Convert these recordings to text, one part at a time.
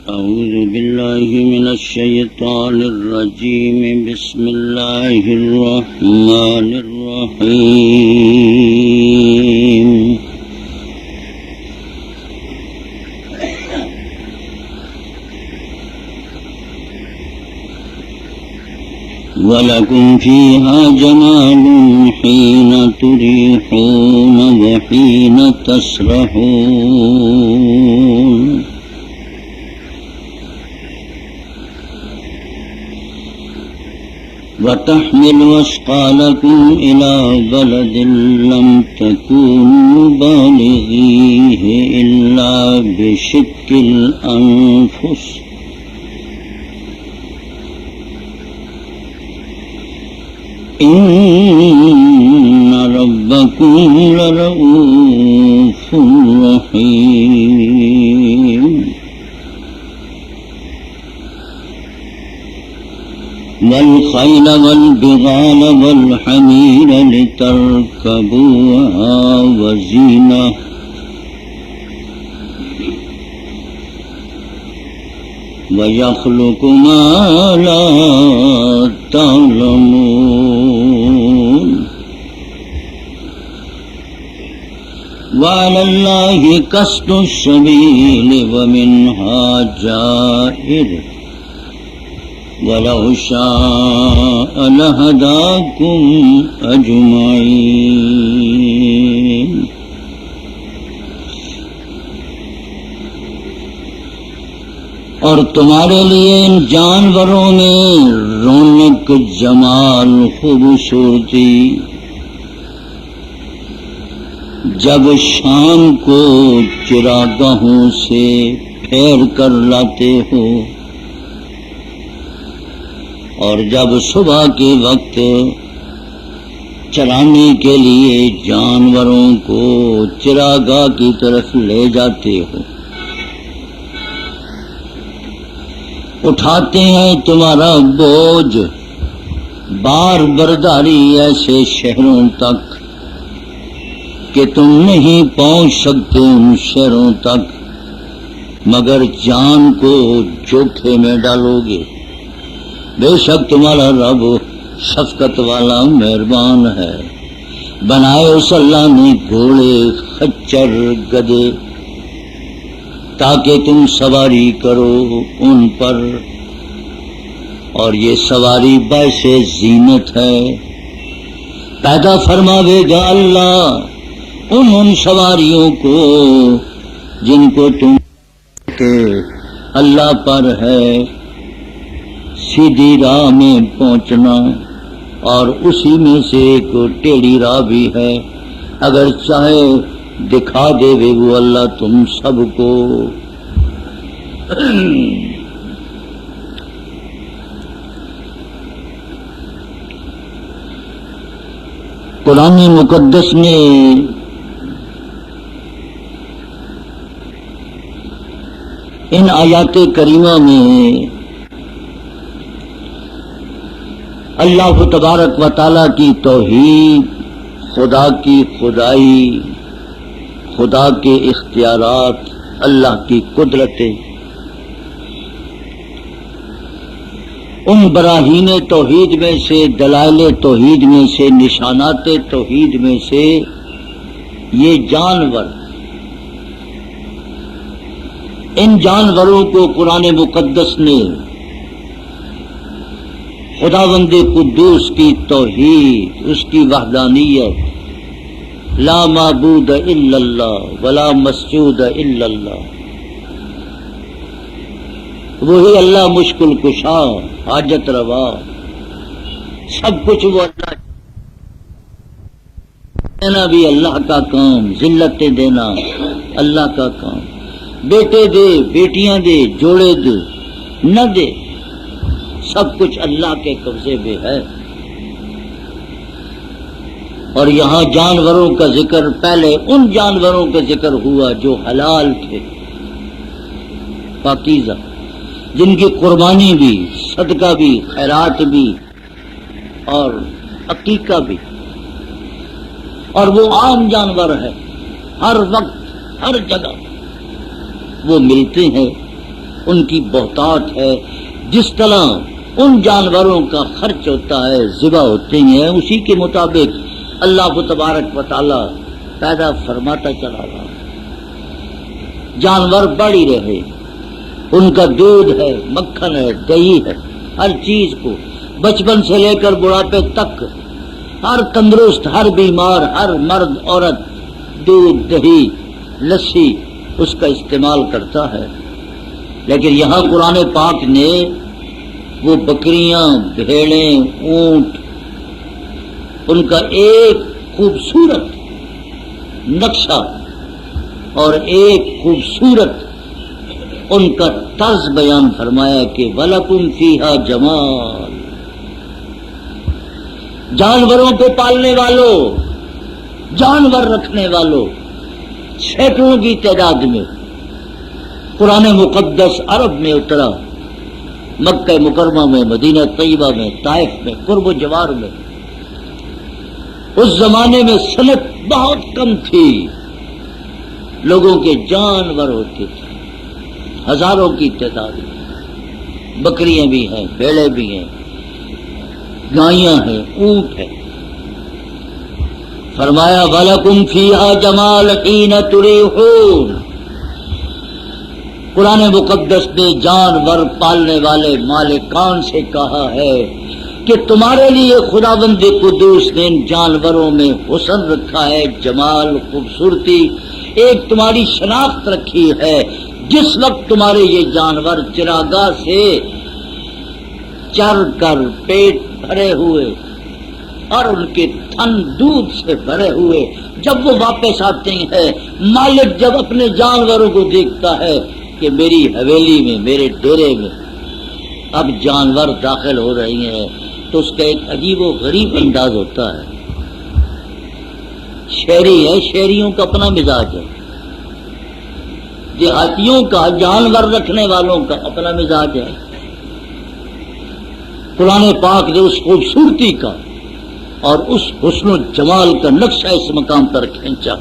أعوذ بالله من الشيطان الرجيم. بسم الله الرحمن الرحيم. وَلَكُمْ فِيهَا جَمَالٌ حِينَ تُرِيحُونَ وَحِينَ تَسْرَحُونَ. وَتَحْمِلُ أَثْقَالَكُمْ إِلَى بَلَدٍ لَّمْ تَكُونُوا بَالِغِيهِ إِلَّا بِشِقِّ الْأَنفُسِ. إِنَّ رَبَّكُمْ لَرَءُوفٌ رَحِيمٌ. وَالْخَيْلَ وَالْبِغَالَ وَالْحَمِيرَ لِتَرْكَبُوهَا وَزِينَةً. وَيَخْلُقُ مَا لَا تَعْلَمُونَ. وَعَلَى اللَّهِ قَصْدُ السَّبِيلِ وَمِنْهَا جَائِرٌ. وَلَوْ شَاءَ لَهَدَاكُمْ أَجْمَعِينَ. اور تمہارے لیے ان جانوروں میں رونق، جمال، خوبصورتی جب شام کو چراگاہوں سے پھیر کر لاتے ہو اور جب صبح کے وقت چرانے کے لیے جانوروں کو چراگاہ کی طرف لے جاتے ہو. اٹھاتے ہیں تمہارا بوجھ بار برداری ایسے شہروں تک کہ تم نہیں پہنچ سکتے ان شہروں تک مگر جان کو جوکھے میں ڈالو گے. بے شک تمہارا رب شفقت والا مہربان ہے. بنائے اس اللہ نے گھوڑے، خچر، گدے تاکہ تم سواری کرو ان پر، اور یہ سواری باعث زینت ہے. پیدا فرماوے گا اللہ ان سواریوں کو جن کو تم اللہ پر ہے سیدھی راہ میں پہنچنا، اور اسی میں سے ایک ٹیڑھی راہ بھی ہے. اگر چاہے دکھا دے وے وہ اللہ تم سب کو. قرآن مقدس میں ان آیات کریمہ میں اللہ تبارک و تعالی کی توحید، خدا کی خدائی، خدا کے اختیارات، اللہ کی قدرتیں، ان براہین توحید میں سے، دلائل توحید میں سے، نشانات توحید میں سے یہ جانور، ان جانوروں کو قرآن مقدس نے خداوند قدوس کی توحید، اس کی وحدانیت، لا معبود الا اللہ ولا مسجود الا اللہ، وہی اللہ مشکل کشا، حاجت روا، سب کچھ وہ اللہ. دینا بھی اللہ کا کام، ذلتیں دینا اللہ کا کام، بیٹے دے، بیٹیاں دے، جوڑے دے، نہ دے، سب کچھ اللہ کے قبضے میں ہے. اور یہاں جانوروں کا ذکر، پہلے ان جانوروں کا ذکر ہوا جو حلال تھے، پاکیزہ، جن کی قربانی بھی، صدقہ بھی، خیرات بھی اور عقیقہ بھی. اور وہ عام جانور ہے، ہر وقت ہر جگہ وہ ملتے ہیں، ان کی بہتات ہے. جس طرح ان جانوروں کا خرچ ہوتا ہے، ذبح ہوتے ہیں، اسی کے مطابق اللہ تبارک و تعالی پیدا فرماتا چلا رہا. جانور بڑھ ہی رہے، ان کا دودھ ہے، مکھن ہے، دہی ہے، ہر چیز کو بچپن سے لے کر بڑھاپے تک ہر تندرست، ہر بیمار، ہر مرد عورت دودھ، دہی، لسی اس کا استعمال کرتا ہے. لیکن یہاں قرآن پاک نے وہ بکریاں، بھیڑیں، اونٹ، ان کا ایک خوبصورت نقشہ اور ایک خوبصورت ان کا طرز بیان فرمایا کہ وَلَكُمْ فِيهَا جَمَالٌ. جانوروں کو پالنے والوں، جانور رکھنے والوں سینکڑوں کی تعداد میں قرآن مقدس عرب میں اترا، مکہ مکرمہ میں، مدینہ طیبہ میں، طائف میں، قرب و جوار میں. اس زمانے میں صنعت بہت کم تھی، لوگوں کے جانور ہوتے تھے ہزاروں کی تعداد میں. بکریاں بھی ہیں، بھیڑیں بھی ہیں، گائیاں ہیں، اونٹ ہیں. فرمایا وَلَكُمْ فِيهَا جَمَالٌ حِينَ تُرِيحُونَ. قرآن مقدس نے جانور پالنے والے مالکان سے کہا ہے کہ تمہارے لیے خداوند قدوس نے ان جانوروں میں حسن رکھا ہے، جمال، خوبصورتی، ایک تمہاری شناخت رکھی ہے. جس وقت تمہارے یہ جانور چراگاہ سے چر کر پیٹ بھرے ہوئے اور ان کے تھن دودھ سے بھرے ہوئے جب وہ واپس آتے ہیں، مالک جب اپنے جانوروں کو دیکھتا ہے کہ میری حویلی میں، میرے ڈیرے میں اب جانور داخل ہو رہی ہیں، تو اس کا ایک عجیب و غریب انداز ہوتا ہے. شہری ہے، شہریوں کا اپنا مزاج ہے، دیہاتیوں کا، جانور رکھنے والوں کا اپنا مزاج ہے. قرآن پاک نے اس خوبصورتی کا اور اس حسن و جمال کا نقشہ اس مقام پر کھینچا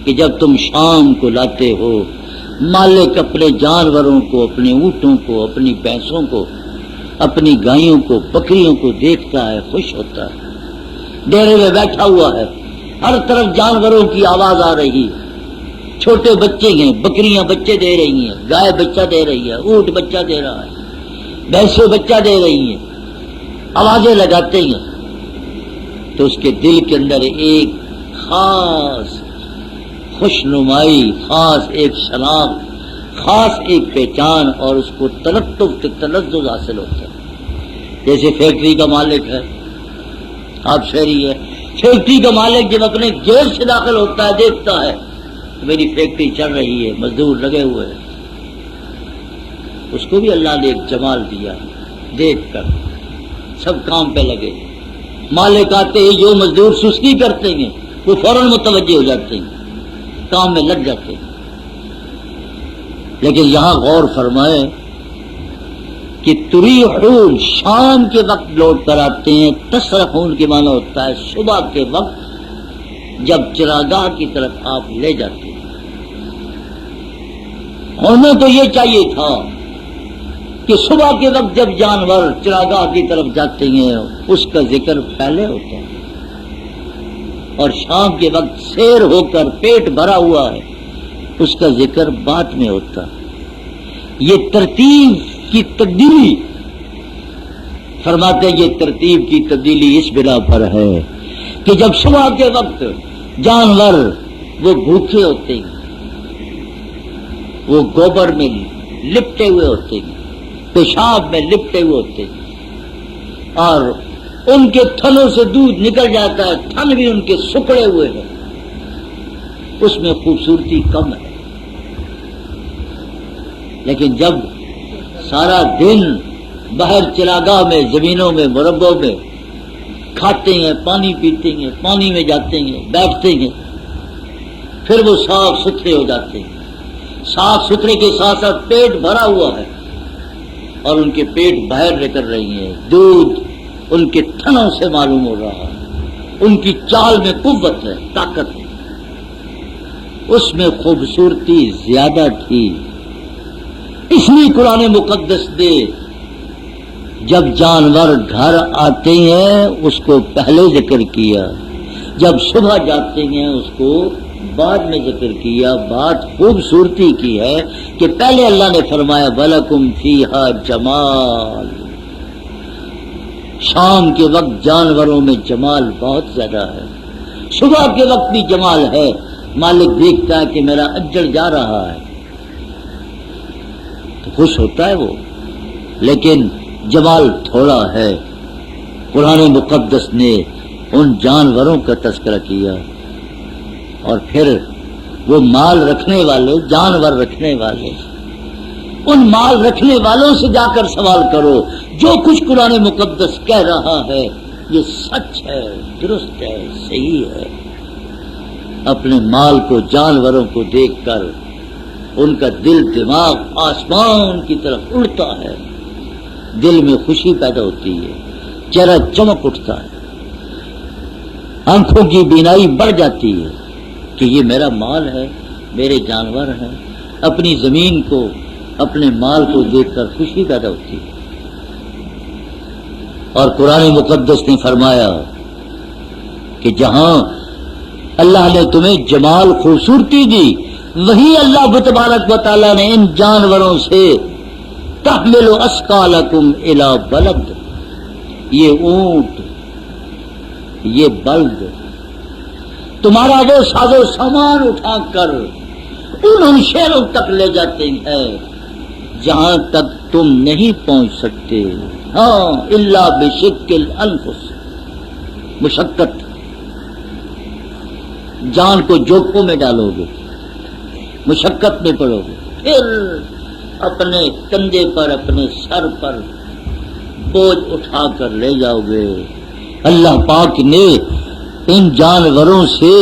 کہ جب تم شام کو لاتے ہو، مالک اپنے جانوروں کو، اپنے اونٹوں کو، اپنی بھینسوں کو، اپنی گائیوں کو، بکریوں کو دیکھتا ہے، خوش ہوتا ہے. ڈیرے میں بیٹھا ہوا ہے، ہر طرف جانوروں کی آواز آ رہی ہے، چھوٹے بچے ہیں، بکریاں بچے دے رہی ہیں، گائے بچہ دے رہی ہے، اونٹ بچہ دے رہا ہے، بھینسیں بچہ دے رہی ہیں، آوازیں لگاتے ہیں. تو اس کے دل کے اندر ایک خاص خوشنمائی، خاص ایک شناخت، خاص ایک پہچان اور اس کو تلطف، تلذذ حاصل ہوتا ہے. جیسے فیکٹری کا مالک ہے، آپ شہری ہے، فیکٹری کا مالک جب اپنے گیٹ سے داخل ہوتا ہے، دیکھتا ہے میری فیکٹری چل رہی ہے، مزدور لگے ہوئے ہیں، اس کو بھی اللہ نے ایک جمال دیا. دیکھ کر سب کام پہ لگے. مالک آتے ہی جو مزدور سستی کرتے ہیں وہ فوراً متوجہ ہو جاتے ہیں، کام میں لگ جاتے ہیں. لیکن یہاں غور فرمائے کہ تریحون شام کے وقت لوٹ کر آتے ہیں. تسرحون کے معنی ہوتا ہے صبح کے وقت جب چراگاہ کی طرف آپ لے جاتے ہیں. ہونا تو یہ چاہیے تھا کہ صبح کے وقت جب جانور چراگاہ کی طرف جاتے ہیں اس کا ذکر پہلے ہوتا ہے، اور شام کے وقت سیر ہو کر پیٹ بھرا ہوا ہے اس کا ذکر بعد میں ہوتا. یہ ترتیب کی تبدیلی فرماتے ہیں، یہ ترتیب کی تبدیلی اس بنا پر ہے کہ جب صبح کے وقت جانور وہ بھوکے ہوتے ہیں، وہ گوبر میں لپٹے ہوئے ہوتے ہیں، پیشاب میں لپٹے ہوئے ہوتے ہیں، اور ان کے تھنوں سے دودھ نکل جاتا ہے، تھن بھی ان کے سکڑے ہوئے ہیں، اس میں خوبصورتی کم ہے. لیکن جب سارا دن باہر چراگاہ میں، زمینوں میں، مربوں میں کھاتے ہیں، پانی پیتے ہیں، پانی میں جاتے ہیں، بیٹھتے ہیں، پھر وہ صاف ستھرے ہو جاتے ہیں. صاف ستھرے کے ساتھ ساتھ پیٹ بھرا ہوا ہے اور ان کے پیٹ باہر نکل رہی ہیں، دودھ ان کے تھنوں سے معلوم ہو رہا ہے، ان کی چال میں قوت ہے، طاقت ہے، اس میں خوبصورتی زیادہ تھی. اس لیے قرآن مقدس نے جب جانور گھر آتے ہیں اس کو پہلے ذکر کیا، جب صبح جاتے ہیں اس کو بعد میں ذکر کیا۔ بات خوبصورتی کی ہے کہ پہلے اللہ نے فرمایا وَلَكُمْ فِيهَا جَمَالٌ، شام کے وقت جانوروں میں جمال بہت زیادہ ہے، صبح کے وقت بھی جمال ہے، مالک دیکھتا ہے کہ میرا اجڑ جا رہا ہے تو خوش ہوتا ہے وہ، لیکن جمال تھوڑا ہے۔ قرآن مقدس نے ان جانوروں کا تذکرہ کیا، اور پھر وہ مال رکھنے والے، جانور رکھنے والے، ان مال رکھنے والوں سے جا کر سوال کرو جو کچھ قرآن مقدس کہہ رہا ہے یہ سچ ہے، درست ہے، صحیح ہے۔ اپنے مال کو، جانوروں کو دیکھ کر ان کا دل دماغ آسمان کی طرف اڑتا ہے، دل میں خوشی پیدا ہوتی ہے، چہرہ چمک اٹھتا ہے، آنکھوں کی بینائی بڑھ جاتی ہے کہ یہ میرا مال ہے، میرے جانور ہیں۔ اپنی زمین کو، اپنے مال کو دیکھ کر خوشی پیدا ہوتی ہے۔ اور قرآن مقدس نے فرمایا کہ جہاں اللہ نے تمہیں جمال، خوبصورتی دی، وہی اللہ تبارک و تعالیٰ نے ان جانوروں سے تحمل اثقالکم الی بلد، یہ اونٹ، یہ بلد تمہارا وہ ساز و سامان اٹھا کر ان شہروں تک لے جاتے ہیں جہاں تک تم نہیں پہنچ سکتے۔ ہاں الا بشق الانفس، مشقت، جان کو جوکوں میں ڈالو گے، مشقت میں پڑو گے، پھر اپنے کندھے پر، اپنے سر پر بوجھ اٹھا کر لے جاؤ گے۔ اللہ پاک نے ان جانوروں سے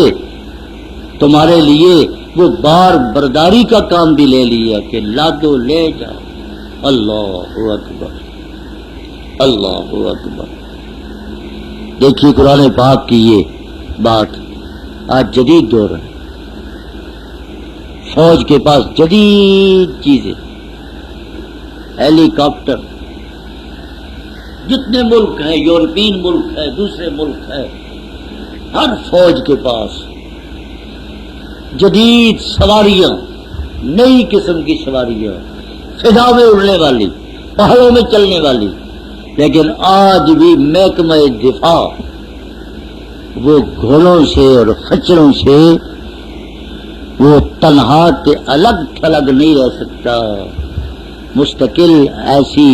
تمہارے لیے وہ بار برداری کا کام بھی لے لیا کہ لادو لے جاؤ۔ اللہ اکبر، اللہ اکبر۔ دیکھیے قرآن پاک کی یہ بات آج جدید دور ہے، فوج کے پاس جدید چیزیں، ہیلی کاپٹر، جتنے ملک ہیں، یورپین ملک ہے، دوسرے ملک ہے، ہر فوج کے پاس جدید سواریاں، نئی قسم کی سواریاں، فضا میں اڑنے والی، پہاڑوں میں چلنے والی، لیکن آج بھی محکمہ دفاع وہ گھوڑوں سے اور خچروں سے وہ تنہا کے الگ تھلگ نہیں رہ سکتا۔ مستقل ایسی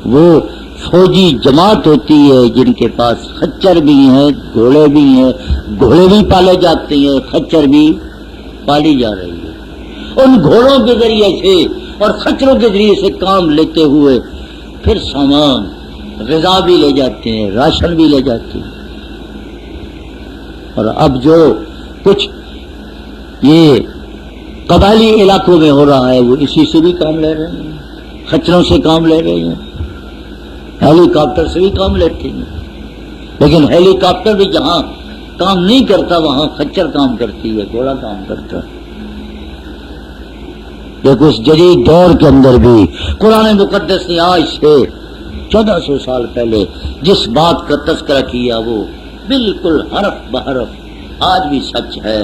وہ فوجی جماعت ہوتی ہے جن کے پاس خچر بھی ہیں، گھوڑے بھی ہیں، گھوڑے بھی پالے جاتے ہیں، خچر بھی پالی جا رہی ہے۔ ان گھوڑوں کے ذریعے سے اور خچروں کے ذریعے سے کام لیتے ہوئے پھر سامان، غذا بھی لے جاتے ہیں، راشن بھی لے جاتے ہیں۔ اور اب جو کچھ یہ قبائلی علاقوں میں ہو رہا ہے وہ اسی سے بھی کام لے رہے ہیں، خچروں سے کام لے رہے ہیں، ہیلی کاپٹر سے بھی کام لیتے ہیں، لیکن ہیلی کاپٹر بھی جہاں کام نہیں کرتا وہاں خچر کام کرتی ہے، گھوڑا کام کرتا ہے۔ دیکھو اس جدید دور کے اندر بھی قرآن مقدس نے آج سے 1400 سال پہلے جس بات کا تذکرہ کیا وہ بالکل حرف بحرف آج بھی سچ ہے۔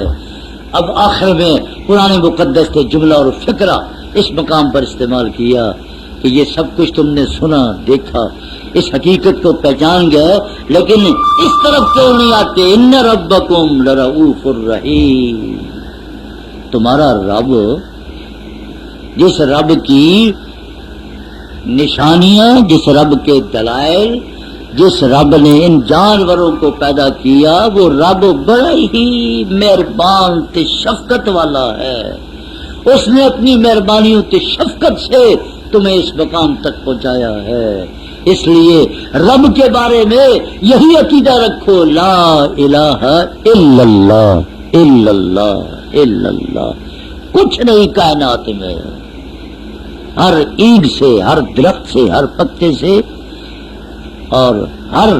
اب آخر میں قرآن مقدس نے جملہ اور فقرہ اس مقام پر استعمال کیا کہ یہ سب کچھ تم نے سنا، دیکھا، اس حقیقت کو پہچان گئے، لیکن اس طرف کیوں نہیں آتے؟ ان ربکم لرؤوف الرحیم، تمہارا رب، جس رب کی نشانیاں، جس رب کے دلائل، جس رب نے ان جانوروں کو پیدا کیا، وہ رب بڑا ہی مہربان تے شفقت والا ہے۔ اس نے اپنی مہربانیوں تے شفقت سے تمہیں اس مقام تک پہنچایا ہے۔ اس لیے رب کے بارے میں یہی عقیدہ رکھو، لا الہ الا اللہ، الا اللہ، الا اللہ، کچھ نہیں کائنات میں، ہر اینٹ سے، ہر درخت سے، ہر پتے سے اور ہر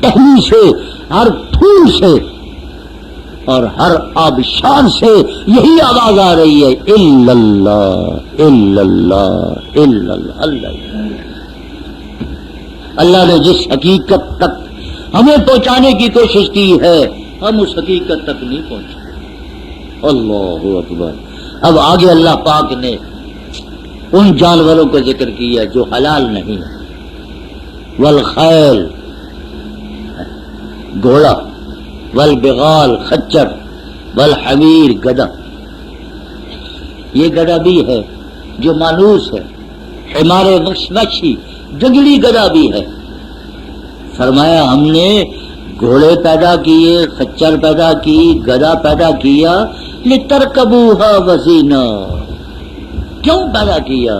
ٹہنی سے، ہر پھول سے اور ہر آبشار سے یہی آواز آ رہی ہے الا اللہ الا اللہ الا اللہ اللہ۔ اللہ نے جس حقیقت تک ہمیں پہنچانے کی کوشش کی ہے ہم اس حقیقت تک نہیں پہنچے۔ اللہ اکبر۔ اب آگے اللہ پاک نے ان جانوروں کا ذکر کیا جو حلال نہیں ہے، والخیل گھوڑا، والبغال خچر، والحمیر گدھا۔ یہ گدھا بھی ہے جو مانوس ہے، حمار مشی جنگلی گدھا بھی ہے۔ فرمایا ہم نے گھوڑے پیدا کیے، خچر پیدا کی، گدھا پیدا کیا، لترکبوہا وزینہ، کیوں پیدا کیا؟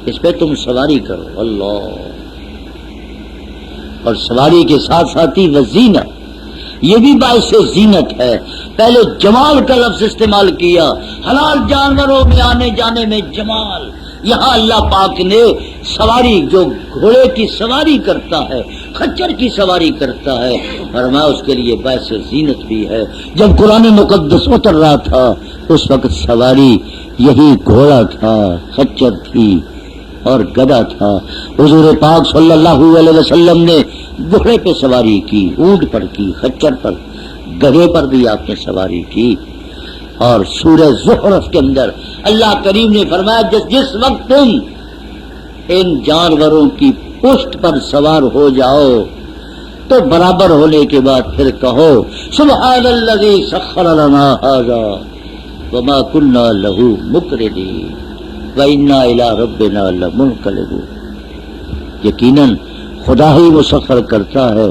اس پہ تم سواری کرو۔ اللہ، اور سواری کے ساتھ ساتھ ہی وزینہ، یہ بھی باعث زینت ہے۔ پہلے جمال کا لفظ استعمال کیا، حلال جانوروں میں آنے جانے میں جمال۔ یہاں اللہ پاک نے سواری، جو گھوڑے کی سواری کرتا ہے، خچر کی سواری کرتا ہے، فرمایا اس کے لیے باعث زینت بھی ہے۔ جب قرآن مقدس اتر رہا تھا اس وقت سواری یہی گھوڑا تھا، خچر تھی اور گدھا تھا۔ حضور پاک صلی اللہ علیہ وسلم نے گھوڑے پہ سواری کی، اونٹ پر کی، خچر پر، گدھے پر بھی آپ نے سواری کی۔ اور سورہ زخرف کے اندر اللہ کریم نے فرمایا جس وقت تم ان جانوروں کی پشت پر سوار ہو جاؤ تو برابر ہونے کے بعد پھر کہو سبحان الذی سخر لنا ھذا وما كنا له مقرنین وإنا إلی ربنا لمنقلبون۔ یقیناً خدا ہی مسخر کرتا ہے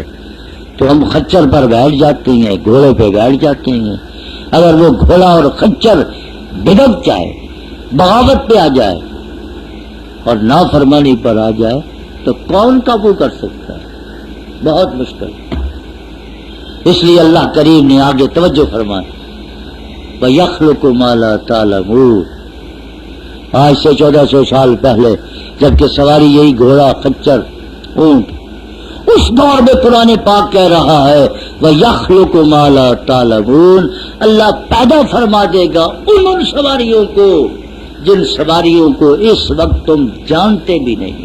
تو ہم خچر پر بیٹھ جاتے ہیں، گھوڑے پہ بیٹھ جاتے ہیں۔ اگر وہ گھوڑا اور خچر بدعت جائے، بغاوت پہ آ جائے اور نافرمانی پر آ جائے تو کون قابو کر سکتا ہے؟ بہت مشکل۔ اس لیے اللہ کریم نے آگے توجہ فرمائی وَيَخْلُقُ مَا لَا تَعْلَمُونَ۔ آج سے 1400 سال پہلے جبکہ سواری یہی گھوڑا، خچر، اونٹ، اس دور میں قرآن پاک کہہ رہا ہے وَيَخْلُقُ مَا لَا تَعْلَمُونَ، اللہ پیدا فرما دے گا ان سواریوں کو جن سواریوں کو اس وقت تم جانتے بھی نہیں۔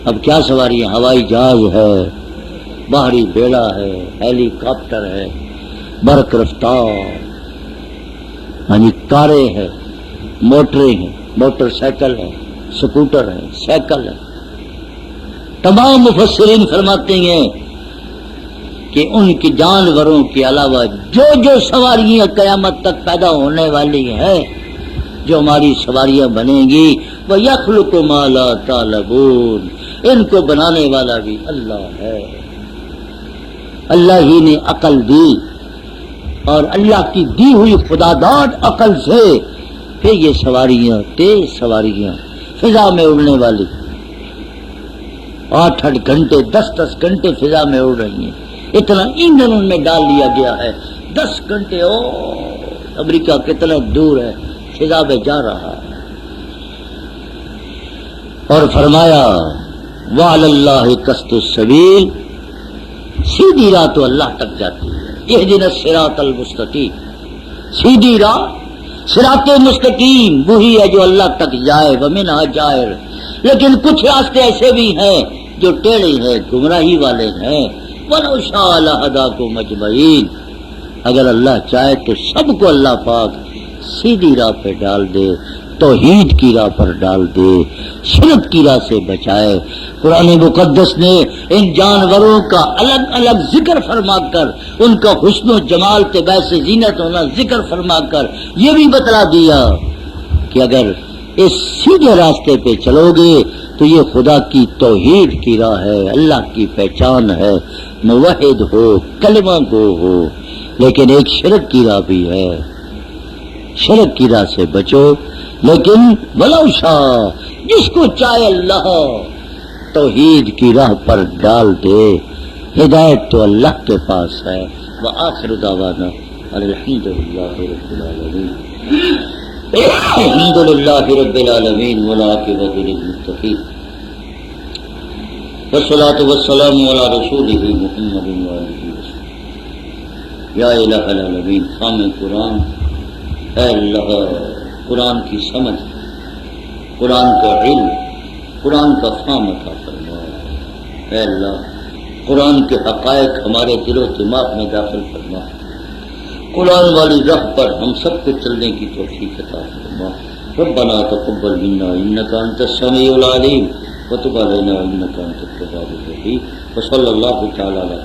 اب کیا سواریاں؟ ہوائی جہاز ہے، باہری بیڑا ہے، ہیلی کاپٹر ہے، برق رفتار، یعنی کاریں ہیں، موٹریں ہیں، موٹر سائیکل ہے، سکوٹر ہے، سائیکل ہے۔ تمام مفسرین فرماتے ہیں کہ ان کی جانوروں کے علاوہ جو جو سواریاں قیامت تک پیدا ہونے والی ہیں، جو ہماری سواریاں بنیں گی، وَيَخْلُقُ مَا لَا تَعْلَمُونَ، ان کو بنانے والا بھی اللہ ہے۔ اللہ ہی نے عقل دی اور اللہ کی دی ہوئی خداداد عقل سے پھر یہ سواریاں، تیز سواریاں، فضا میں اڑنے والی، 8 گھنٹے 10 گھنٹے فضا میں اڑ رہی ہیں۔ اتنا ایندھن ان میں ڈال دیا گیا ہے، 10 گھنٹے امریکہ کتنا دور ہے، فضا میں جا رہا ہے۔ اور فرمایا وَعَلَى اللَّهِ قَصْدُ السَّبِيلِ، سیدھی راہ تو اللہ تک جاتی ہے۔ اهدنا الصراط المستقیم، سیدھی راہ صراط مستقیم وہی ہے جو اللہ تک جائے، وَمِنْهَا جَائِرٌ، لیکن کچھ راستے ایسے بھی ہیں جو ٹیڑھے ہیں، گمراہی والے ہیں۔ وَلَوْ شَاءَ لَهَدَاكُمْ أَجْمَعِينَ، اگر اللہ چاہے تو سب کو اللہ پاک سیدھی راہ پہ ڈال دے، توحید کی راہ پر ڈال دے، شرک کی راہ سے بچائے۔ قرآن مقدس نے ان جانوروں کا الگ الگ ذکر فرما کر، ان کا حسن و جمال کے باعث زینت ہونا ذکر فرما کر یہ بھی بتلا دیا کہ اگر اس سیدھے راستے پہ چلو گے تو یہ خدا کی توحید کی راہ ہے، اللہ کی پہچان ہے، موحد ہو، کلمہ گو ہو۔ لیکن ایک شرک کی راہ بھی ہے، شرک کی راہ سے بچو۔ لیکن وَلَوْ شَاءَ، جس کو چاہے اللہ توحید کی راہ پر ڈال دے، ہدایت تو اللہ کے پاس ہے۔ وآخر دعوانا الحمد للہ رب العالمین، الحمد للہ رب العالمین والعاقبۃ للمتقین، والصلاۃ والسلام علی رسولہ محمد وآلہ وسلم۔ یا الہ العالمین خام قرآن، اے اللہ قرآن کی سمجھ، قرآن کا علم، قرآن کا فہم عطا فرما۔ اے اللہ قرآن کے حقائق ہمارے دل و دماغ میں داخل فرما، قرآن والی راہ پر ہم سب کو چلنے کی توفیق عطا فرما۔ ربنا تقبل منا انک انت السمیع العلیم وتب علینا انک انت التواب الرحیم، وصلی اللہ تعالی علی